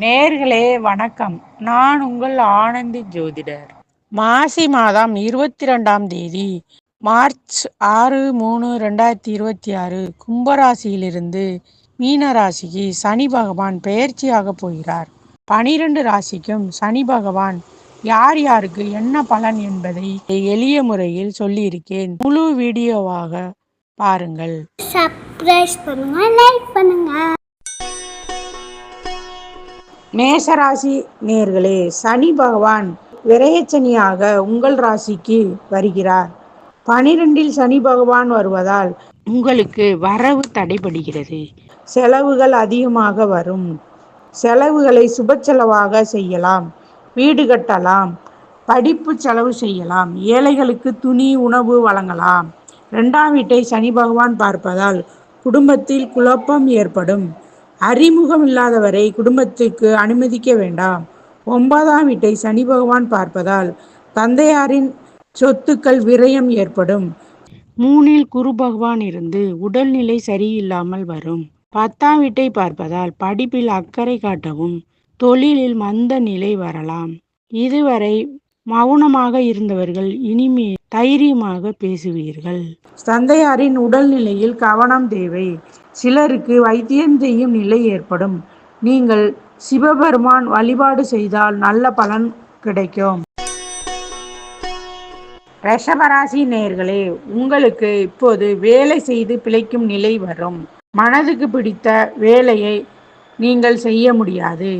நேயர்களே வணக்கம். நான் உங்கள் ஆனந்தி ஜோதிடர். மாசி மாதம் 22ஆம் தேதி மார்ச் 6, 3, 2026 கும்பராசியிலிருந்து மீன ராசிக்கு சனி பகவான் பெயர்ச்சியாக போகிறார். 12 ராசிக்கும் சனி பகவான் யார் யாருக்கு என்ன பலன் என்பதை எளிய முறையில் சொல்லியிருக்கேன். முழு வீடியோவாக பாருங்கள். சப்ஸ்கிரைப் பண்ணுங்க, லைக் பண்ணுங்க. மேஷராசி நேர்களே, சனி பகவான் விரயச்சனியாக உங்கள் ராசிக்கு வருகிறார். 12இல் சனி பகவான் வருவதால் உங்களுக்கு வரவு தடைபடுகிறது. செலவுகள் அதிகமாக வரும். செலவுகளை சுப செலவாக செய்யலாம். வீடு கட்டலாம். படிப்பு செலவு செய்யலாம். ஏழைகளுக்கு துணி உணவு வழங்கலாம். 2ஆம் வீட்டை சனி பகவான் பார்ப்பதால் குடும்பத்தில் குழப்பம் ஏற்படும். அறிமுகம் இல்லாதவரை குடும்பத்திற்கு அனுமதிக்க வேண்டாம். 9ஆம் வீட்டை சனி பகவான் பார்ப்பதால் தந்தையாரின் சொத்துக்கள் விரயம் ஏற்படும். 3இல் குரு பகவான் இருந்து உடல்நிலை சரியில்லாமல் வரும். 10ஆம் வீட்டை பார்ப்பதால் படிப்பில் அக்கறை காட்டவும். தொழிலில் மந்த நிலை வரலாம். இதுவரை மௌனமாக இருந்தவர்கள் இனிமே தைரியமாக பேசுவீர்கள். தந்தையாரின் உடல்நிலையில் கவனம் தேவை. சிலருக்கு வைத்தியம் செய்யும் நிலை ஏற்படும். நீங்கள் சிவபெருமான் வழிபாடு செய்தால் நல்ல பலன் கிடைக்கும். ரிஷபராசி நேயர்களே, உங்களுக்கு இப்போது வேலை செய்து பிழைக்கும் நிலை வரும். மனதுக்கு பிடித்த வேலையை நீங்கள் செய்ய முடியாது.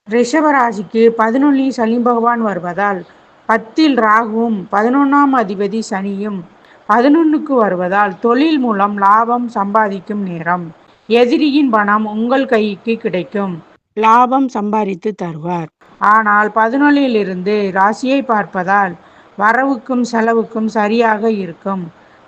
ரிஷபராசிக்கு 11இல் சனி பகவான் வருவதால் 10இல் ராகுவும் 11ஆம் அதிபதி சனியும் 11க்கு வருவதால் தொழில் மூலம் லாபம் சம்பாதிக்கும் நேரம். எதிரியின் பணம் உங்கள் கைக்கு கிடைக்கும். லாபம் சம்பாதித்து தருவார். ஆனால் 11இல் இருந்து ராசியை பார்ப்பதால் வரவுக்கும் செலவுக்கும் சரியாக இருக்கும்.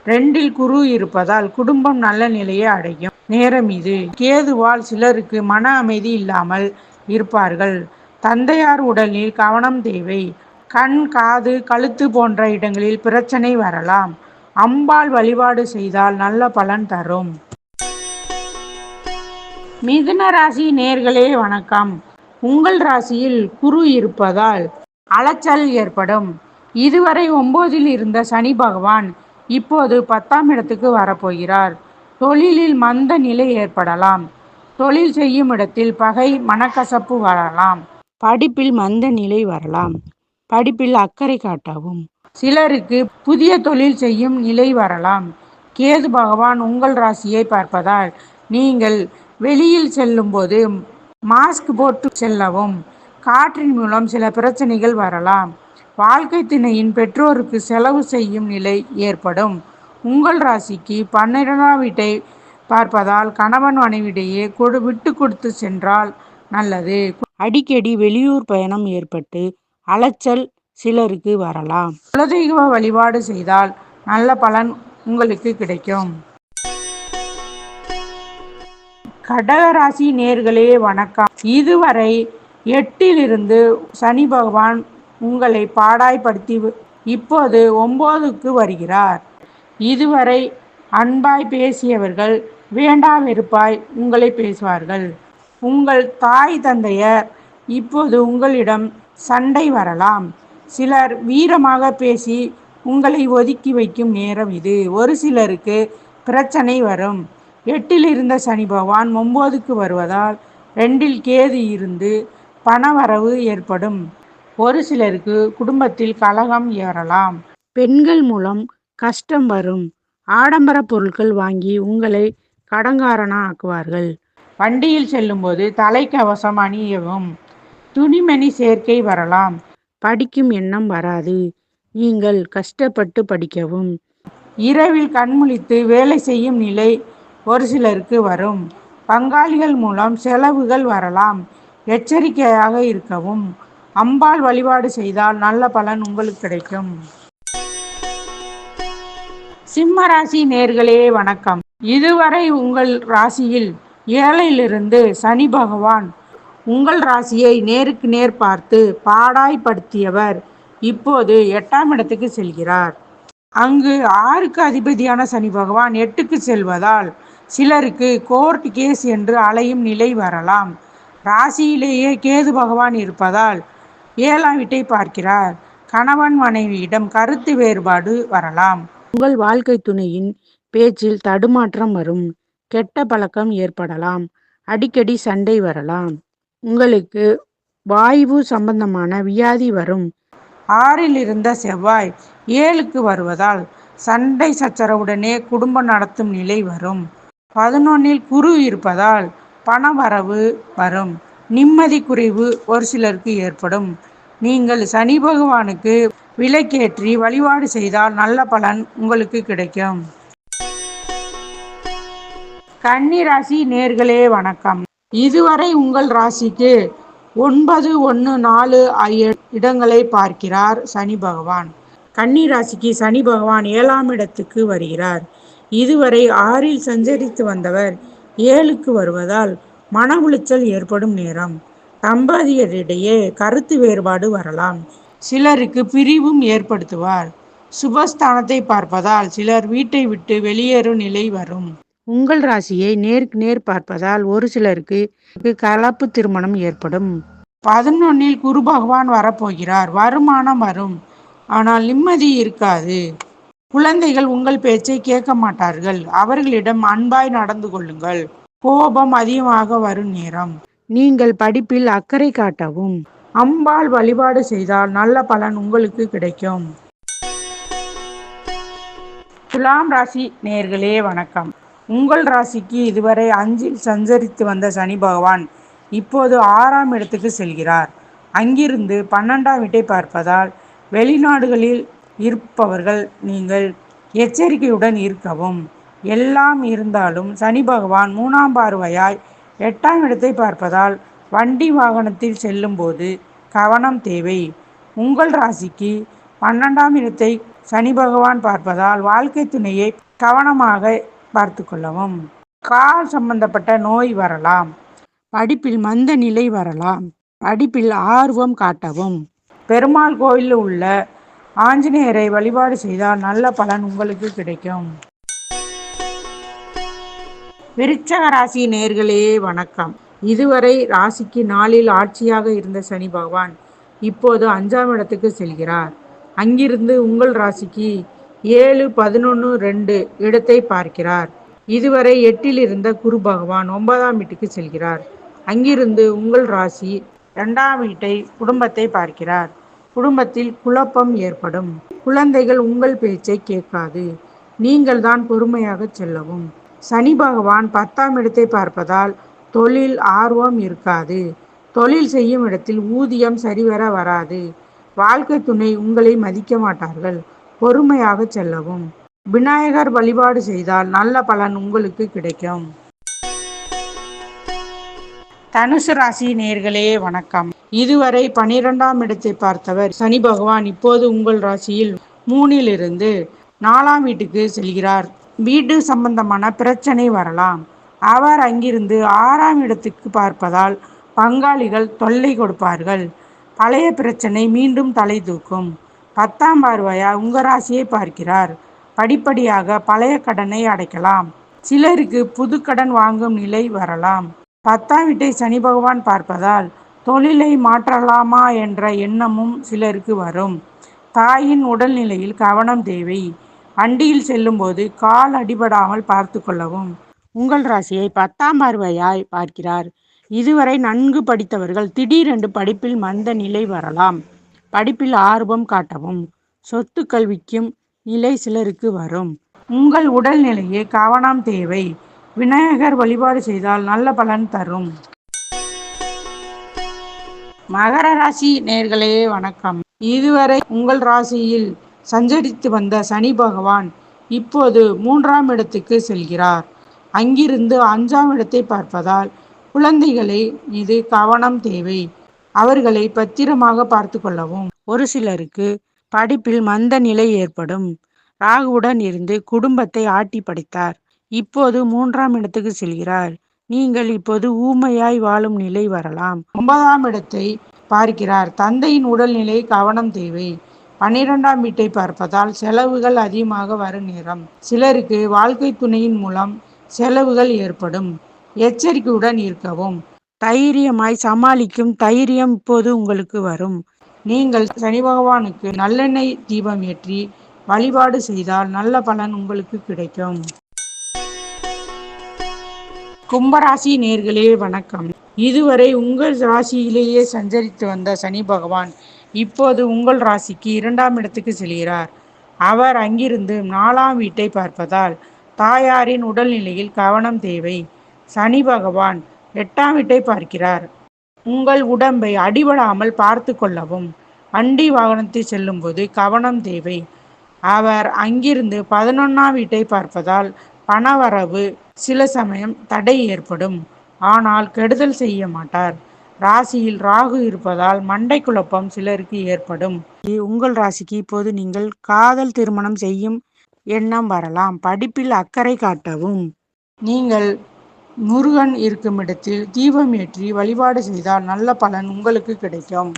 2இல் குரு இருப்பதால் குடும்பம் நல்ல நிலையை அடையும் நேரம் இது. கேதுவால் சிலருக்கு மன அமைதி இல்லாமல் இருப்பார்கள். தந்தையார் உடலில் கவனம் தேவை. கண், காது, கழுத்து போன்ற இடங்களில் பிரச்சனை வரலாம். அம்பாள் வழிபாடு செய்தால் நல்ல பலன் தரும். மிதுன ராசி நேயர்களே வணக்கம். உங்கள் ராசியில் குரு இருப்பதால் அலைச்சல் ஏற்படும். இதுவரை 9இல் இருந்த சனி பகவான் இப்போது 10ஆம் இடத்துக்கு வரப்போகிறார். தொழிலில் மந்த நிலை ஏற்படலாம். தொழில் செய்யும் இடத்தில் பகை, மனக்கசப்பு வரலாம். படிப்பில் மந்த நிலை வரலாம். படிப்பில் அக்கறை காட்டவும். சிலருக்கு புதிய தொழில் செய்யும் நிலை வரலாம். கேது பகவான் உங்கள் ராசியை பார்ப்பதால் நீங்கள் வெளியில் செல்லும்போது மாஸ்க் போட்டு செல்லவும். காற்றின் மூலம் சில பிரச்சனைகள் வரலாம். வாழ்க்கை துணையின் பெற்றோருக்கு செலவு செய்யும் நிலை ஏற்படும். உங்கள் ராசிக்கு 12ஆம் வீட்டை பார்ப்பதால் கணவன் மனைவியிடையே விட்டு கொடுத்து சென்றால் நல்லது. அடிக்கடி வெளியூர் பயணம் ஏற்பட்டு அலைச்சல் சிலருக்கு வரலாம். குலதெய்வ வழிபாடு செய்தால் நல்ல பலன் உங்களுக்கு கிடைக்கும். கடகராசி நேயர்களே வணக்கம். இதுவரை 8இல் இருந்து சனி பகவான் உங்களை பாடாய்படுத்தி இப்போது 9க்கு வருகிறார். இதுவரை அன்பாய் பேசியவர்கள் வேண்டா வெறுப்பாய் உங்களை பேசுவார்கள். உங்கள் தாய் தந்தையர் இப்போது உங்களிடம் சண்டை வரலாம். சிலர் வீரமாக பேசி உங்களை ஒதுக்கி வைக்கும் நேரம் இது. ஒரு சிலருக்கு பிரச்சனை வரும். 8இல் இருந்த சனி பகவான் 9க்கு வருவதால் 2இல் கேது இருந்து பணவரவு ஏற்படும். ஒரு சிலருக்கு குடும்பத்தில் கலகம் ஏறலாம். பெண்கள் மூலம் கஷ்டம் வரும். ஆடம்பர பொருட்கள் வாங்கி உங்களை கடங்காரனா ஆக்குவார்கள். வண்டியில் செல்லும்போது தலைக்கவசம் அணியவும். துணிமணி சேர்க்கை வரலாம். படிக்கும் எண்ணம் வராது. நீங்கள் கஷ்டப்பட்டு படிக்கவும். இரவில் கண்முழித்து வேலை செய்யும் நிலை ஒரு சிலருக்கு வரும். பங்காளிகள் மூலம் செலவுகள் வரலாம். எச்சரிக்கையாக இருக்கவும். அம்பாள் வழிபாடு செய்தால் நல்ல பலன் உங்களுக்கு கிடைக்கும். சிம்மராசி நேயர்களே வணக்கம். இதுவரை உங்கள் ராசியில் 7இலிருந்து சனி பகவான் உங்கள் ராசியை நேருக்கு நேர் பார்த்து பாடாய்படுத்தியவர் இப்போது 8ஆம் இடத்துக்கு செல்கிறார். அங்கு 6க்கு அதிபதியான சனி பகவான் 8க்கு செல்வதால் சிலருக்கு கோர்ட் கேஸ் என்று அலையும் நிலை வரலாம். ராசியிலேயே கேது பகவான் இருப்பதால் 7ஆம் வீட்டை பார்க்கிறார். கணவன் மனைவியிடம் கருத்து வேறுபாடு வரலாம். உங்கள் வாழ்க்கை துணையின் பேச்சில் தடுமாற்றம் வரும். கெட்ட பழக்கம் ஏற்படலாம். அடிக்கடி சண்டை வரலாம். உங்களுக்கு வாயு சம்பந்தமான வியாதி வரும். 6ல் இருந்த செவ்வாய் 7க்கு வருவதால் சண்டை சச்சரவுடனே குடும்பம் நடத்தும் நிலை வரும். 11ல் குரு இருப்பதால் பணவரவு வரும். நிம்மதி குறைவு ஒரு சிலருக்கு ஏற்படும். நீங்கள் சனி பகவானுக்கு விளக்கேற்றி வழிபாடு செய்தால் நல்ல பலன் உங்களுக்கு கிடைக்கும். கன்னி ராசி நேர்களே வணக்கம். இதுவரை உங்கள் ராசிக்கு 9, 1, 4 ஆகிய இடங்களை பார்க்கிறார் சனி பகவான். கன்னி ராசிக்கு சனி பகவான் 7ஆம் இடத்துக்கு வருகிறார். இதுவரை 6ல் சஞ்சரித்து வந்தவர் 7க்கு வருவதால் மன உளைச்சல் ஏற்படும் நேரம். தம்பதியரிடையே கருத்து வேறுபாடு வரலாம். சிலருக்கு பிரிவும் ஏற்படுத்துவார். சுபஸ்தானத்தை பார்ப்பதால் சிலர் வீட்டை விட்டு வெளியேறும் நிலை வரும். உங்கள் ராசியை நேருக்கு நேர் பார்ப்பதால் ஒரு சிலருக்கு கலப்பு திருமணம் ஏற்படும். 11ல் குரு பகவான் வரப்போகிறார். வருமானம் வரும், ஆனால் நிம்மதி இருக்காது. குழந்தைகள் உங்கள் பேச்சை கேட்க மாட்டார்கள். அவர்களிடம் அன்பாய் நடந்து கொள்ளுங்கள். கோபம் அதிகமாக வரும் நேரம். நீங்கள் படிப்பில் அக்கறை காட்டவும். அம்பாள் வழிபாடு செய்தால் நல்ல பலன் உங்களுக்கு கிடைக்கும். துலாம் ராசி நேர்களே வணக்கம். உங்கள் ராசிக்கு இதுவரை 5ல் சஞ்சரித்து வந்த சனி பகவான் இப்போது 6ஆம் இடத்துக்கு செல்கிறார். அங்கிருந்து 12ஆம் வீட்டை பார்ப்பதால் வெளிநாடுகளில் இருப்பவர்கள் நீங்கள் எச்சரிக்கையுடன் இருக்கவும். எல்லாம் இருந்தாலும் சனி பகவான் 3ஆம் பார்வையாய் 8ஆம் இடத்தை பார்ப்பதால் வண்டி வாகனத்தில் செல்லும் போது கவனம் தேவை. உங்கள் ராசிக்கு 12ஆம் இடத்தை சனி பகவான் பார்ப்பதால் வாழ்க்கை துணையை கவனமாக பார்த்து கொள்ளவும். கால் சம்பந்தப்பட்ட நோய் வரலாம். படிப்பில் மந்த நிலை வரலாம். படிப்பில் ஆர்வம் காட்டவும். பெருமாள் கோயிலில் உள்ள ஆஞ்சநேயரை வழிபாடு செய்தால் நல்ல பலன் உங்களுக்கு கிடைக்கும். விருச்சக ராசி நேர்களே வணக்கம். இதுவரை ராசிக்கு 4ல் ஆட்சியாக இருந்த சனி பகவான் இப்போது 5ஆம் இடத்துக்கு செல்கிறார். அங்கிருந்து உங்கள் ராசிக்கு 7, 11, 2 இடத்தை பார்க்கிறார். இதுவரை 8ல் இருந்த குரு பகவான் 9ஆம் வீட்டுக்கு செல்கிறார். அங்கிருந்து உங்கள் ராசி 2ஆம் வீட்டை குடும்பத்தை பார்க்கிறார். குடும்பத்தில் குழப்பம் ஏற்படும். குழந்தைகள் உங்கள் பேச்சை கேட்காது. நீங்கள் தான் பொறுமையாக செல்லவும். சனி பகவான் 10ஆம் இடத்தை பார்ப்பதால் தொழில் ஆர்வம் இருக்காது. தொழில் செய்யும் இடத்தில் ஊதியம் சரிவர வராது. வாழ்க்கை துணை உங்களை மதிக்க மாட்டார்கள். பொறுமையாக செல்லவும். விநாயகர் வழிபாடு செய்தால் நல்ல பலன் உங்களுக்கு கிடைக்கும். தனுசு ராசி நேர்களே வணக்கம். இதுவரை 12ஆம் இடத்தை பார்த்தவர் சனி பகவான் இப்போது உங்கள் ராசியில் 3ல் இருந்து 4ஆம் வீட்டுக்கு செல்கிறார். வீடு சம்பந்தமான பிரச்சனை வரலாம். அவர் அங்கிருந்து 6ஆம் இடத்துக்கு பார்ப்பதால் பங்காளிகள் தொல்லை கொடுப்பார்கள். பழைய பிரச்சனை மீண்டும் தலை தூக்கும். 10ஆம் பார்வையால் உங்கள் ராசியை பார்க்கிறார். படிப்படியாக பழைய கடனை அடைக்கலாம். சிலருக்கு புது கடன் வாங்கும் நிலை வரலாம். 10ஆம் வீட்டை சனி பகவான் பார்ப்பதால் தொழிலை மாற்றலாமா என்ற எண்ணமும் சிலருக்கு வரும். தாயின் உடல்நிலையில் கவனம் தேவை. வண்டியில் செல்லும்போது கால் அடிபடாமல் பார்த்து கொள்ளவும். உங்கள் ராசியை 10ஆம் பார்வையாய் பார்க்கிறார். இதுவரை நன்கு படித்தவர்கள் திடீரென்று படிப்பில் மந்த நிலை வரலாம். படிப்பில் ஆர்வம் காட்டவும். சொத்து கல்விக்கும் நிலை சிலருக்கு வரும். உங்கள் உடல்நிலையை கவனம் தேவை. விநாயகர் வழிபாடு செய்தால் நல்ல பலன் தரும். மகர ராசி நேர்களே வணக்கம். இதுவரை உங்கள் ராசியில் சஞ்சரித்து வந்த சனி பகவான் இப்போது 3ஆம் இடத்துக்கு செல்கிறார். அங்கிருந்து 5ஆம் இடத்தை பார்ப்பதால் குழந்தைகளை மீது கவனம் தேவை. அவர்களை பத்திரமாக பார்த்து கொள்ளவும். ஒரு சிலருக்கு படிப்பில் மந்த நிலை ஏற்படும். ராகுவுடன் இருந்து குடும்பத்தை ஆட்டி படைத்தார். இப்போது 3ஆம் இடத்துக்கு செல்கிறார். நீங்கள் இப்போது ஊமையாய் வாழும் நிலை வரலாம். 9ஆம் இடத்தை பார்க்கிறார். தந்தையின் உடல்நிலை கவனம் தேவை. 12ஆம் வீட்டை பார்ப்பதால் செலவுகள் அதிகமாக வரும் நேரம். சிலருக்கு வாழ்க்கை துணையின் மூலம் செலவுகள் ஏற்படும். எச்சரிக்கையுடன் இருக்கவும். தைரியமாய் சமாளிக்கும் தைரியம் இப்போது உங்களுக்கு வரும். நீங்கள் சனி பகவானுக்கு நல்லெண்ணெய் தீபம் ஏற்றி வழிபாடு செய்தால் நல்ல பலன் உங்களுக்கு கிடைக்கும். கும்பராசி நேர்களே வணக்கம். இதுவரை உங்கள் ராசியிலேயே சஞ்சரித்து வந்த சனி பகவான் இப்போது உங்கள் ராசிக்கு 2ஆம் இடத்துக்கு செல்கிறார். அவர் அங்கிருந்து 4ஆம் வீட்டை பார்ப்பதால் தாயாரின் உடல்நிலையில் கவனம் தேவை. சனி பகவான் 8ஆம் வீட்டை பார்க்கிறார். உங்கள் உடம்பை அடிபடாமல் பார்த்து கொள்ளவும். வண்டி வாகனத்தில் செல்லும்போது கவனம் தேவை. அவர் அங்கிருந்து 11ஆம் வீட்டை பார்ப்பதால் பணவரவு சில சமயம் தடை ஏற்படும். ஆனால் கெடுதல் செய்ய மாட்டார். ராசியில் ராகு இருப்பதால் மண்டை குழப்பம் சிலருக்கு ஏற்படும். உங்கள் ராசிக்கு இப்போது நீங்கள் காதல் திருமணம் செய்யும் எண்ணம் வரலாம். படிப்பில் அக்கறை காட்டவும். நீங்கள் முருகன் இருக்கும் இடத்தில் தீபம் ஏற்றி வழிபாடு செய்தால் நல்ல பலன் உங்களுக்கு கிடைக்கும்.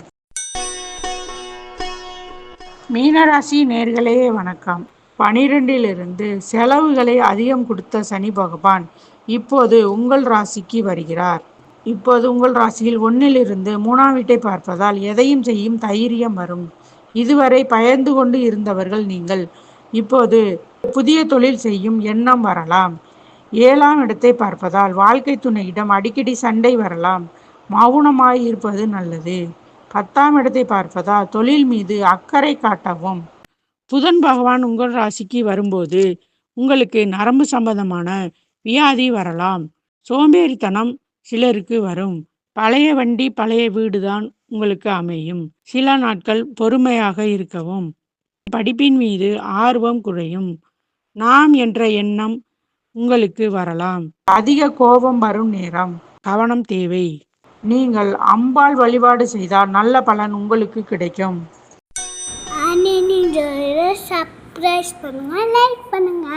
மீனராசி நேர்களே வணக்கம். 12லிருந்து செலவுகளை அதிகம் கொடுத்த சனி பகவான் இப்போது உங்கள் ராசிக்கு வருகிறார். இப்போது உங்கள் ராசியில் 1லிருந்து 3ஆம் வீட்டை பார்ப்பதால் எதையும் செய்யும் தைரியம் வரும். இதுவரை பயந்து கொண்டு இருந்தவர்கள் நீங்கள் இப்போது புதிய தொழில் செய்யும் எண்ணம் வரலாம். 7ஆம் இடத்தை பார்ப்பதால் வாழ்க்கை துணையிடம் அடிக்கடி சண்டை வரலாம். மௌனமாய் இருப்பது நல்லது. 10ஆம் இடத்தை பார்ப்பதால் தொழில் மீது அக்கறை காட்டவும். புதன் பகவான் உங்கள் ராசிக்கு வரும்போது உங்களுக்கு நரம்பு சம்பந்தமான வியாதி வரலாம். சோம்பேறித்தனம் சிலருக்கு வரும். பழைய வண்டி பழைய வீடுதான் உங்களுக்கு அமையும். சில நாட்கள் பொறுமையாக இருக்கவும். படிப்பின் மீது ஆர்வம் குறையும். நாம் என்ற எண்ணம் உங்களுக்கு வரலாம். அதிக கோபம் வரும் நேரம். கவனம் தேவை. நீங்கள் அம்பாள் வழிபாடு செய்தால் நல்ல பலன் உங்களுக்கு கிடைக்கும். சப்ஸ்கிரைப் பண்ணுங்க, லைக் பண்ணுங்க.